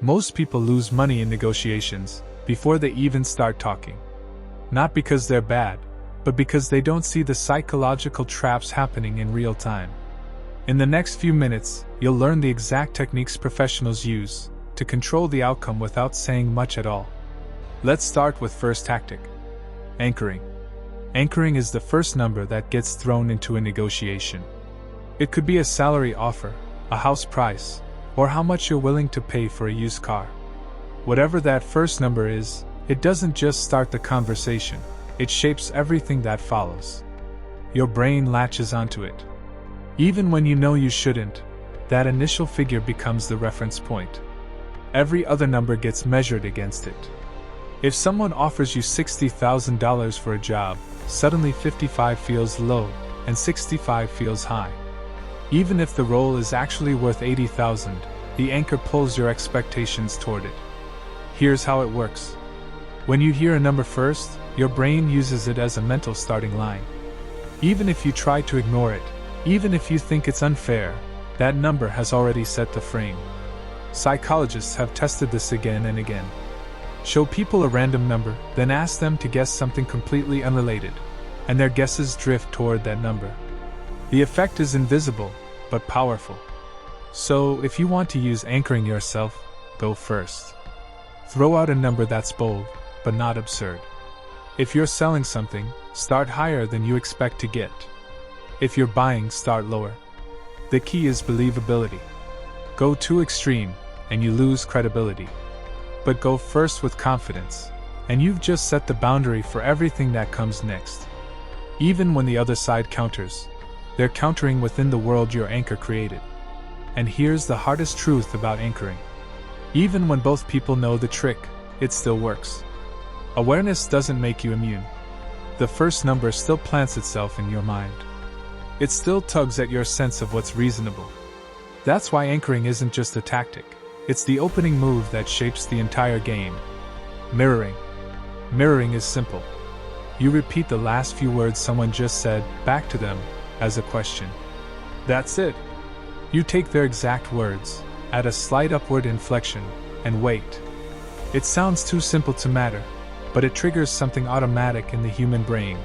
Most people lose money in negotiations before they even start talking. Not because they're bad, but because they don't see the psychological traps happening in real time. In the next few minutes, you'll learn the exact techniques professionals use to control the outcome without saying much at all. Let's start with first tactic. Anchoring. Anchoring is the first number that gets thrown into a negotiation. It could be a salary offer, a house price, or how much you're willing to pay for a used car. Whatever that first number is, it doesn't just start the conversation, it shapes everything that follows. Your brain latches onto it. Even when you know you shouldn't, that initial figure becomes the reference point. Every other number gets measured against it. If someone offers you $60,000 for a job, suddenly 55 feels low and 65 feels high. Even if the role is actually worth $80,000, the anchor pulls your expectations toward it. Here's how it works. When you hear a number first, your brain uses it as a mental starting line. Even if you try to ignore it, even if you think it's unfair, that number has already set the frame. Psychologists have tested this again and again. Show people a random number, then ask them to guess something completely unrelated, and their guesses drift toward that number. The effect is invisible, but powerful. So, if you want to use anchoring yourself, go first. Throw out a number that's bold, but not absurd. If you're selling something, start higher than you expect to get. If you're buying, start lower. The key is believability. Go too extreme, and you lose credibility. But go first with confidence, and you've just set the boundary for everything that comes next. Even when the other side counters, they're countering within the world your anchor created. And here's the hardest truth about anchoring. Even when both people know the trick, it still works. Awareness doesn't make you immune. The first number still plants itself in your mind. It still tugs at your sense of what's reasonable. That's why anchoring isn't just a tactic. It's the opening move that shapes the entire game. Mirroring. Mirroring is simple. You repeat the last few words someone just said back to them as a question. That's it. You take their exact words, add a slight upward inflection, and wait. It sounds too simple to matter, but it triggers something automatic in the human brain.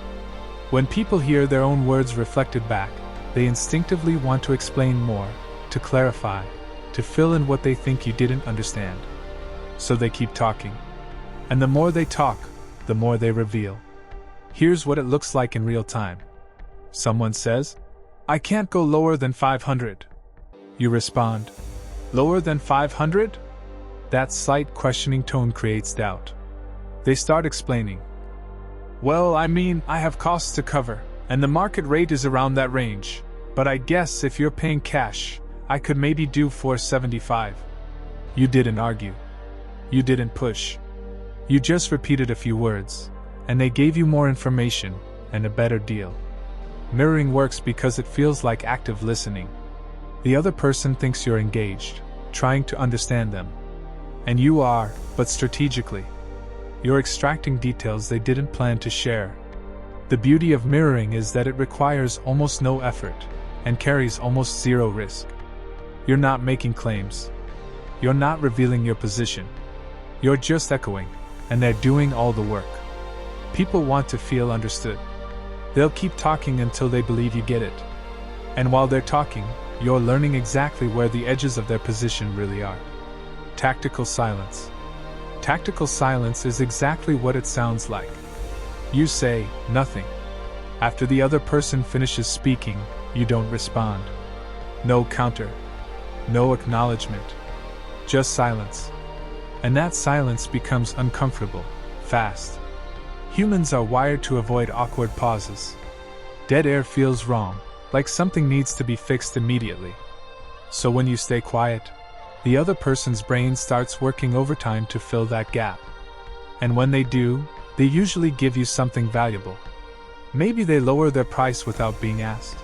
When people hear their own words reflected back, they instinctively want to explain more, to clarify, to fill in what they think you didn't understand. So they keep talking. And the more they talk, the more they reveal. Here's what it looks like in real time. Someone says, "I can't go lower than 500. You respond, "Lower than 500? That slight questioning tone creates doubt. They start explaining. "Well, I mean, I have costs to cover, and the market rate is around that range, but I guess if you're paying cash, I could maybe do 475. You didn't argue. You didn't push. You just repeated a few words, and they gave you more information and a better deal. Mirroring works because it feels like active listening. The other person thinks you're engaged, trying to understand them. And you are, but strategically. You're extracting details they didn't plan to share. The beauty of mirroring is that it requires almost no effort and carries almost zero risk. You're not making claims. You're not revealing your position. You're just echoing, and they're doing all the work. People want to feel understood. They'll keep talking until they believe you get it. And while they're talking, you're learning exactly where the edges of their position really are. Tactical silence. Tactical silence is exactly what it sounds like. You say nothing. After the other person finishes speaking, you don't respond. No counter. No acknowledgement. Just silence. And that silence becomes uncomfortable, fast. Humans are wired to avoid awkward pauses. Dead air feels wrong, like something needs to be fixed immediately. So when you stay quiet, the other person's brain starts working overtime to fill that gap. And when they do, they usually give you something valuable. Maybe they lower their price without being asked.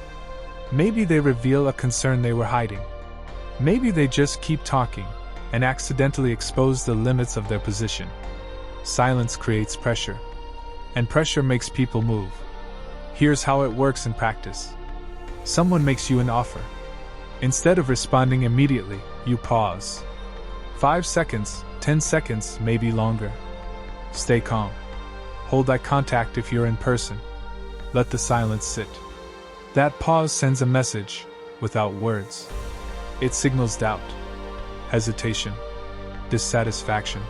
Maybe they reveal a concern they were hiding. Maybe they just keep talking and accidentally expose the limits of their position. Silence creates pressure, and pressure makes people move. Here's how it works in practice. Someone makes you an offer. Instead of responding immediately, you pause. 5 seconds, 10 seconds, maybe longer. Stay calm. Hold eye contact if you're in person. Let the silence sit. That pause sends a message, without words. It signals doubt, hesitation, dissatisfaction.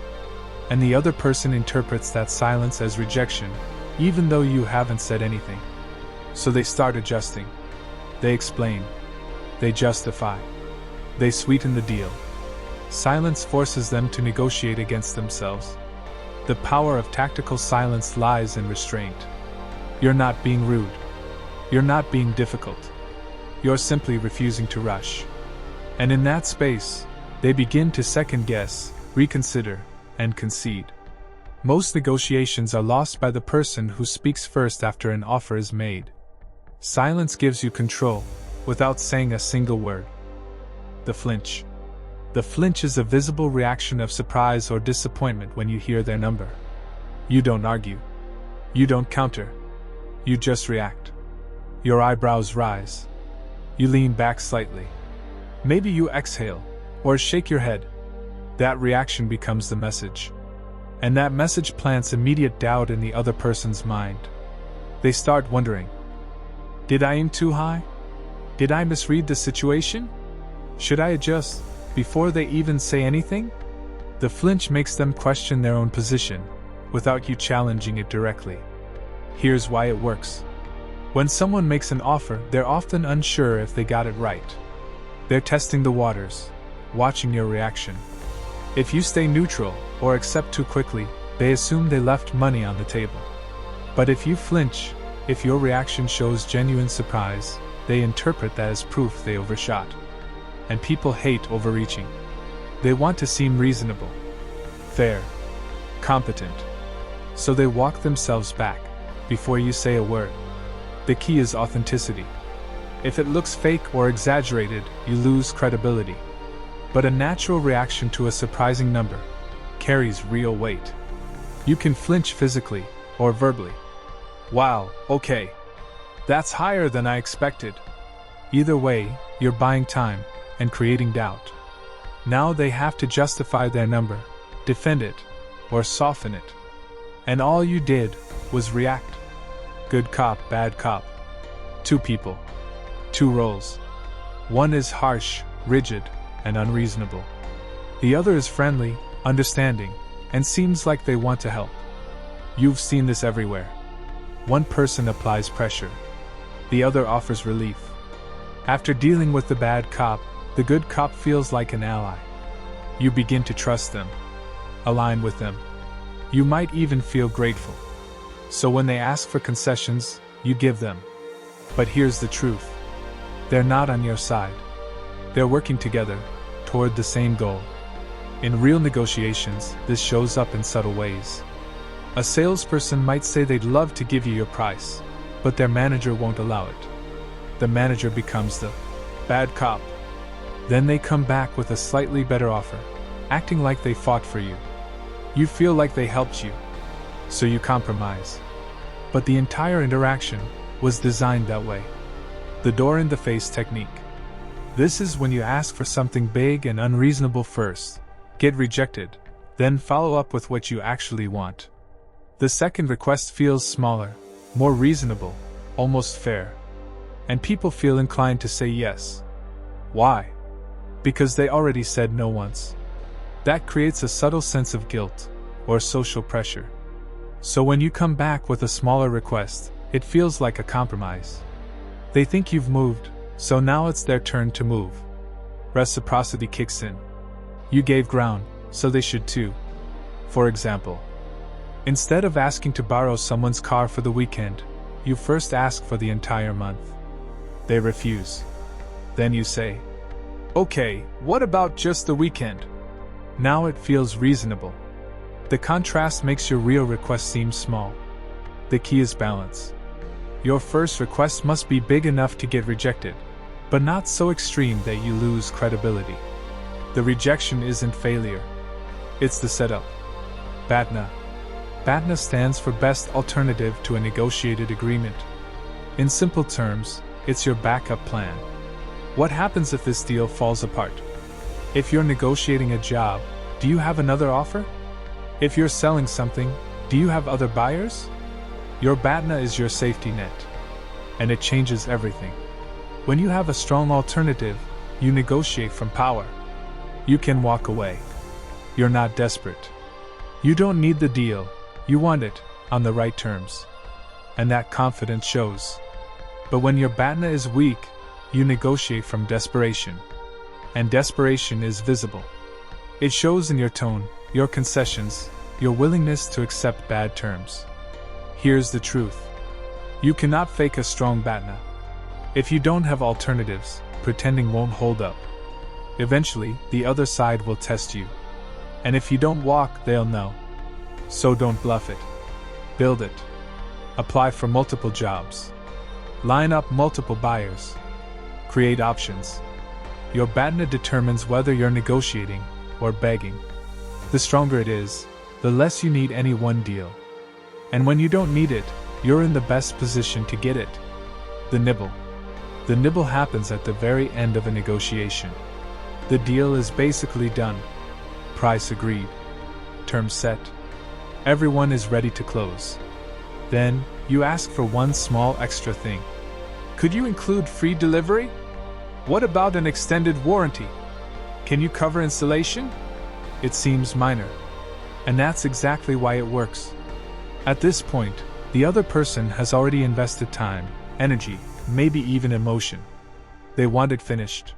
And the other person interprets that silence as rejection, even though you haven't said anything. So they start adjusting. They explain. They justify. They sweeten the deal. Silence forces them to negotiate against themselves. The power of tactical silence lies in restraint. You're not being rude. You're not being difficult. You're simply refusing to rush. And in that space, they begin to second guess, reconsider, and concede. Most negotiations are lost by the person who speaks first after an offer is made. Silence gives you control, without saying a single word. The flinch. The flinch is a visible reaction of surprise or disappointment when you hear their number. You don't argue. You don't counter. You just react. Your eyebrows rise. You lean back slightly. Maybe you exhale, or shake your head. That reaction becomes the message. And that message plants immediate doubt in the other person's mind. They start wondering, did I aim too high? Did I misread the situation? Should I adjust? Before they even say anything? The flinch makes them question their own position, without you challenging it directly. Here's why it works. When someone makes an offer, they're often unsure if they got it right. They're testing the waters, watching your reaction. If you stay neutral, or accept too quickly, they assume they left money on the table. But if you flinch, if your reaction shows genuine surprise, they interpret that as proof they overshot. And people hate overreaching. They want to seem reasonable, fair, competent. So they walk themselves back, before you say a word. The key is authenticity. If it looks fake or exaggerated, you lose credibility. But a natural reaction to a surprising number carries real weight. You can flinch physically, or verbally. Wow, okay. That's higher than I expected. Either way, you're buying time and creating doubt. Now they have to justify their number, defend it, or soften it. And all you did was react. Good cop, bad cop. Two people. Two roles. One is harsh, rigid, and unreasonable. The other is friendly, understanding, and seems like they want to help. You've seen this everywhere. One person applies pressure. The other offers relief. After dealing with the bad cop, the good cop feels like an ally. You begin to trust them, align with them. You might even feel grateful. So when they ask for concessions, you give them. But here's the truth. They're not on your side. They're working together, toward the same goal. In real negotiations, this shows up in subtle ways. A salesperson might say they'd love to give you your price, but their manager won't allow it. The manager becomes the bad cop. Then they come back with a slightly better offer, acting like they fought for you. You feel like they helped you, so you compromise. But the entire interaction was designed that way. The door-in-the-face technique. This is when you ask for something big and unreasonable first, get rejected, then follow up with what you actually want. The second request feels smaller, more reasonable, almost fair. And people feel inclined to say yes. Why? Because they already said no once. That creates a subtle sense of guilt, or social pressure. So when you come back with a smaller request, it feels like a compromise. They think you've moved, so now it's their turn to move. Reciprocity kicks in. You gave ground, so they should too. For example, instead of asking to borrow someone's car for the weekend, you first ask for the entire month. They refuse. Then you say, okay, what about just the weekend? Now it feels reasonable. The contrast makes your real request seem small. The key is balance. Your first request must be big enough to get rejected, but not so extreme that you lose credibility. The rejection isn't failure. It's the setup. BATNA. BATNA stands for Best Alternative to a Negotiated Agreement. In simple terms, it's your backup plan. What happens if this deal falls apart? If you're negotiating a job, Do you have another offer? If you're selling something, do you have other buyers? Your BATNA is your safety net. And it changes everything. When you have a strong alternative, you negotiate from power. You can walk away. You're not desperate. You don't need the deal, you want it, on the right terms. And that confidence shows. But when your BATNA is weak, you negotiate from desperation. And desperation is visible. It shows in your tone, your concessions, your willingness to accept bad terms. Here's the truth. You cannot fake a strong BATNA. If you don't have alternatives, pretending won't hold up. Eventually, the other side will test you. And if you don't walk, they'll know. So don't bluff it. Build it. Apply for multiple jobs. Line up multiple buyers. Create options. Your BATNA determines whether you're negotiating or begging. The stronger it is, the less you need any one deal. And when you don't need it, you're in the best position to get it. The nibble. The nibble happens at the very end of a negotiation. The deal is basically done. Price agreed. Terms set. Everyone is ready to close. Then, you ask for one small extra thing. Could you include free delivery? What about an extended warranty? Can you cover installation? It seems minor. And that's exactly why it works. At this point, the other person has already invested time, energy, maybe even emotion. They want it finished.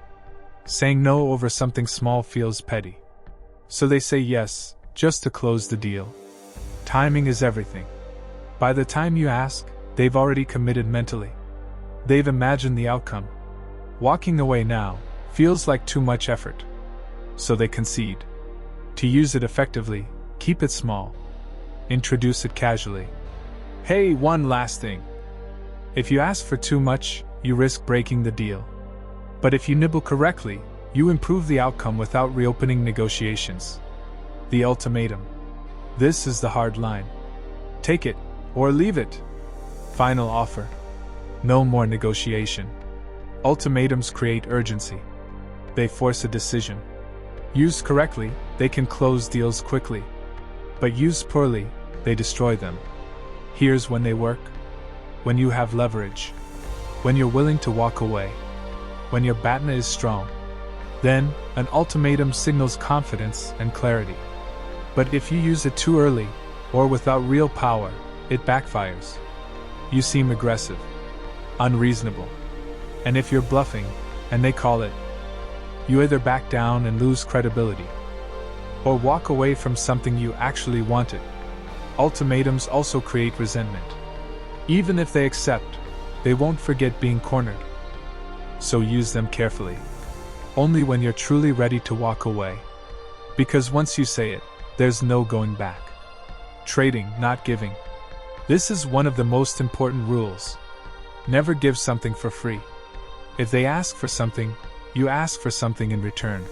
Saying no over something small feels petty. So they say yes, just to close the deal. Timing is everything. By the time you ask, they've already committed mentally. They've imagined the outcome. Walking away now feels like too much effort. So they concede. To use it effectively, keep it small. Introduce it casually. Hey, one last thing. If you ask for too much, you risk breaking the deal. But if you nibble correctly, you improve the outcome without reopening negotiations. The ultimatum. This is the hard line. Take it, or leave it. Final offer. No more negotiation. Ultimatums create urgency. They force a decision. Used correctly, they can close deals quickly. But used poorly, they destroy them. Here's when they work. When you have leverage. When you're willing to walk away. When your BATNA is strong. Then, an ultimatum signals confidence and clarity. But if you use it too early, or without real power, it backfires. You seem aggressive. Unreasonable. And if you're bluffing, and they call it, you either back down and lose credibility, or walk away from something you actually wanted. Ultimatums also create resentment. Even if they accept, they won't forget being cornered. So use them carefully. Only when you're truly ready to walk away. Because once you say it, there's no going back. Trading, not giving. This is one of the most important rules. Never give something for free. If they ask for something, you ask for something in return.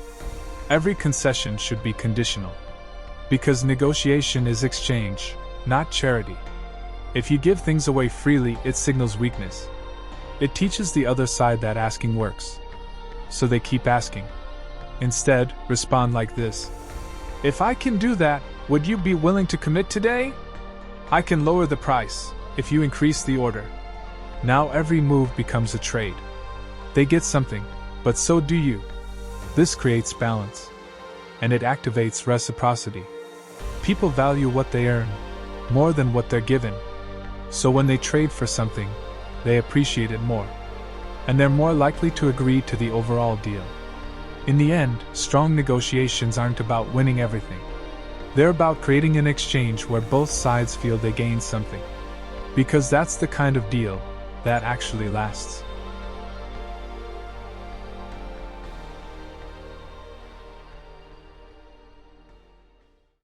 Every concession should be conditional. Because negotiation is exchange, not charity. If you give things away freely, it signals weakness. It teaches the other side that asking works. So they keep asking. Instead, respond like this. If I can do that, would you be willing to commit today? I can lower the price, if you increase the order. Now every move becomes a trade. They get something, but so do you. This creates balance. And it activates reciprocity. People value what they earn, more than what they're given. So when they trade for something, they appreciate it more. And they're more likely to agree to the overall deal. In the end, strong negotiations aren't about winning everything. They're about creating an exchange where both sides feel they gain something. Because that's the kind of deal that actually lasts.